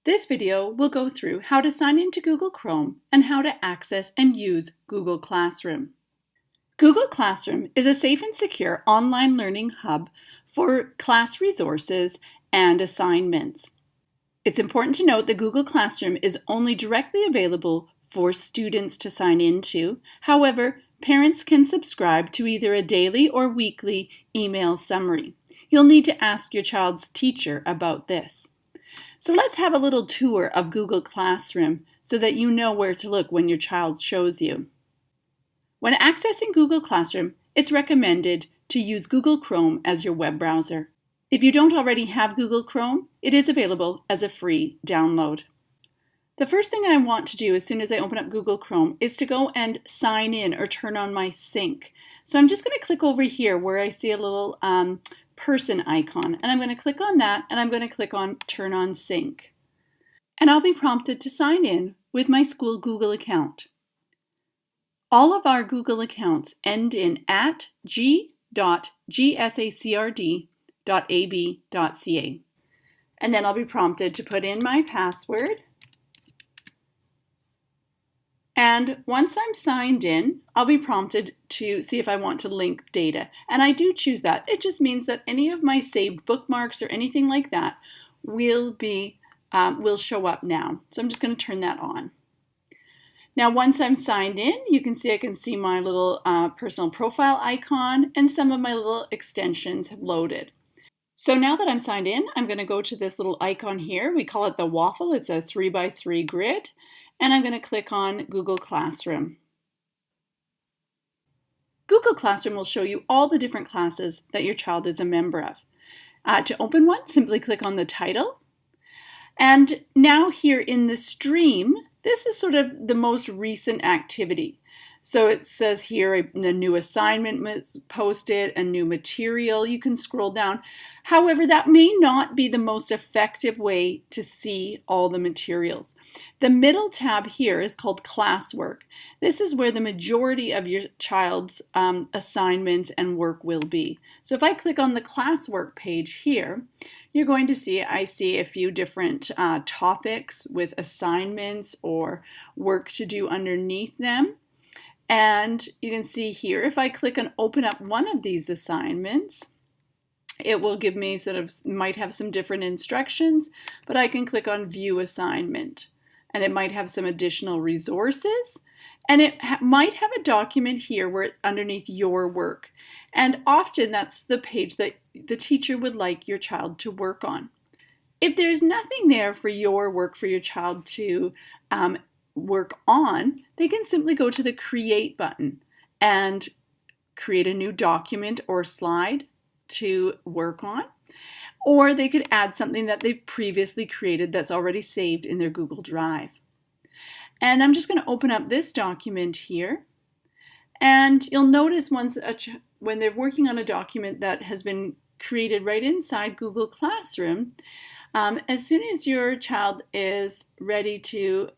This video will go through how to sign into Google Chrome and how to access and use Google Classroom. Google Classroom is a safe and secure online learning hub for class resources and assignments. It's important to note that Google Classroom is only directly available for students to sign into. However, parents can subscribe to either a daily or weekly email summary. You'll need to ask your child's teacher about this. So let's have a little tour of Google Classroom so that you know where to look when your child shows you. When accessing Google Classroom, it's recommended to use Google Chrome as your web browser. If you don't already have Google Chrome, it is available as a free download. The first thing I want to do as soon as I open up Google Chrome is to go and sign in or turn on my sync. So I'm just going to click over here where I see a little person icon, and I'm going to click on that, and I'm going to click on Turn on Sync. And I'll be prompted to sign in with my school Google account. All of our Google accounts end in @g.gsacrd.ab.ca. And then I'll be prompted to put in my password. And once I'm signed in, I'll be prompted to see if I want to link data. And I do choose that. It just means that any of my saved bookmarks or anything like that will show up now. So I'm just going to turn that on. Now, once I'm signed in, you can see I can see my little personal profile icon, and some of my little extensions have loaded. So now that I'm signed in, I'm going to go to this little icon here. We call it the waffle. It's a 3x3 grid. And I'm going to click on Google Classroom. Google Classroom will show you all the different classes that your child is a member of. To open one, simply click on the title. And now here in the stream, this is sort of the most recent activity. So it says here the new assignment was posted, a new material. You can scroll down. However, that may not be the most effective way to see all the materials. The middle tab here is called Classwork. This is where the majority of your child's assignments and work will be. So if I click on the Classwork page here, you're going to see I see a few different topics with assignments or work to do underneath them. And you can see here, if I click and open up one of these assignments, it will give me might have some different instructions, but I can click on View Assignment. And it might have some additional resources. And it might have a document here where it's underneath your work. And often that's the page that the teacher would like your child to work on. If there's nothing there for your work for your child to work on, they can simply go to the Create button and create a new document or slide to work on. Or they could add something that they've previously created that's already saved in their Google Drive. And I'm just going to open up this document here. And you'll notice when they're working on a document that has been created right inside Google Classroom, as soon as your child is ready to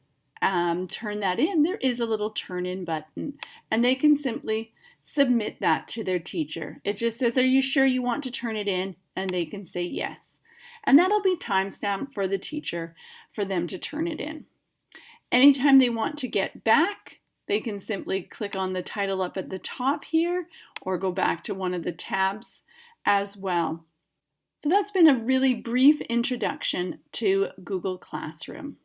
turn that in, there is a little turn in button, and they can simply submit that to their teacher. It just says, are you sure you want to turn it in? And they can say yes. And that'll be timestamped for the teacher for them to turn it in. Anytime they want to get back, they can simply click on the title up at the top here or go back to one of the tabs as well. So that's been a really brief introduction to Google Classroom.